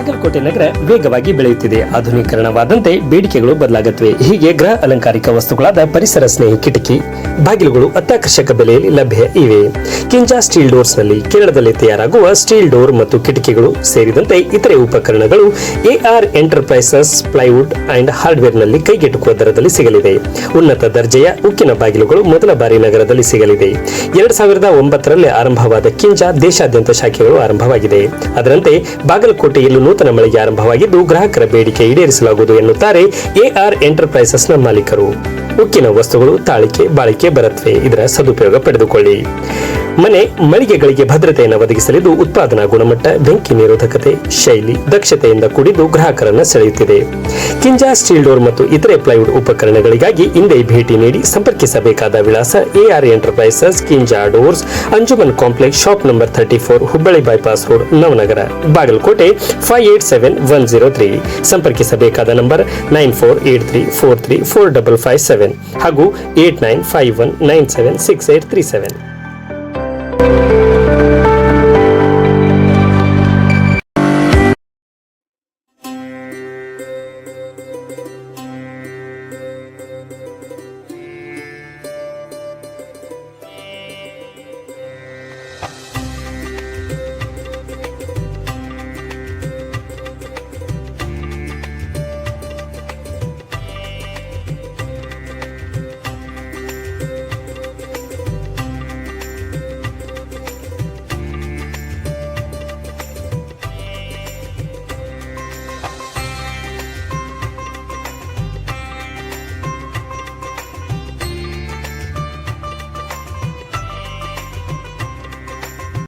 ಬಾಗಲಕೋಟೆ ನಗರ ವೇಗವಾಗಿ ಬೆಳೆಯುತ್ತಿದೆ. ಆಧುನೀಕರಣವಾದಂತೆ ಬೇಡಿಕೆಗಳು ಬದಲಾಗುತ್ತವೆ. ಹೀಗೆ ಗೃಹ ಅಲಂಕಾರಿಕ ವಸ್ತುಗಳಾದ ಪರಿಸರ ಸ್ನೇಹಿ ಕಿಟಕಿ ಬಾಗಿಲುಗಳು ಅತ್ಯಾಕರ್ಷಕ ಬೆಲೆಯಲ್ಲಿ ಲಭ್ಯ ಇವೆ. ಕಿಂಜಾ ಸ್ಟೀಲ್ ಡೋರ್ಸ್ ನಲ್ಲಿ ಕೇರಳದಲ್ಲಿ ತಯಾರಾಗುವ ಸ್ಟೀಲ್ ಡೋರ್ ಮತ್ತು ಕಿಟಕಿಗಳು ಸೇರಿದಂತೆ ಇತರೆ ಉಪಕರಣಗಳು AR enterprises plywood and hardware ನಲ್ಲಿ ಕೈಗೆಟುಕುವ ದರದಲ್ಲಿ ಸಿಗಲಿದೆ. ಉನ್ನತ ದರ್ಜೆಯ ಉಕ್ಕಿನ ಬಾಗಿಲುಗಳು ಮೊದಲ ಬಾರಿ ನಗರದಲ್ಲಿ ಸಿಗಲಿದೆ. 2009ರಲ್ಲಿ ಆರಂಭವಾದ ಕಿಂಜಾ ದೇಶಾದ್ಯಂತ ಶಾಖೆಗಳು ಆರಂಭವಾಗಿದೆ. ಅದರಂತೆ ಬಾಗಲಕೋಟೆಯಲ್ಲೂ ನೂತನ ಮಳಿಗೆ ಆರಂಭವಾಗಿದ್ದು ಗ್ರಾಹಕರ ಬೇಡಿಕೆ ಈಡೇರಿಸಲಾಗುವುದು ಎನ್ನುತ್ತಾರೆ ಎಆರ್ ಎಂಟರ್ಪ್ರೈಸಸ್ನ ಮಾಲೀಕರು. ಉಕ್ಕಿನ ವಸ್ತುಗಳು ತಾಳಿಕೆ ಬಾಳಿಕೆ ಬರುತ್ತವೆ. ಇದರ ಸದುಪಯೋಗ ಪಡೆದುಕೊಳ್ಳಿ. ಮನೆ ಮಳಿಗೆಗಳಿಗೆ ಭದ್ರತೆಯನ್ನು ಒದಗಿಸಲಿದ್ದು ಉತ್ಪಾದನಾ ಗುಣಮಟ್ಟ, ಬೆಂಕಿ ನಿರೋಧಕತೆ, ಶೈಲಿ, ದಕ್ಷತೆಯಿಂದ ಕೂಡಿದ್ದು ಗ್ರಾಹಕರನ್ನು ಸೆಳೆಯುತ್ತಿದೆ. ಕಿಂಜಾ ಸ್ಟೀಲ್ ಡೋರ್ ಮತ್ತು ಇತರೆ ಪ್ಲೈವುಡ್ ಉಪಕರಣಗಳಿಗಾಗಿ ಹಿಂದೆ ಭೇಟಿ ನೀಡಿ ಸಂಪರ್ಕಿಸಬೇಕಾದ ವಿಳಾಸ AR enterprises, Kinja doors, Anjuman complex, shop number 34, Hubballi bypass road, Navanagar, Bagalkote 587103. ಸಂಪರ್ಕಿಸಬೇಕಾದ ನಂಬರ್ 9483434557 ಹಾಗೂ 8951976837.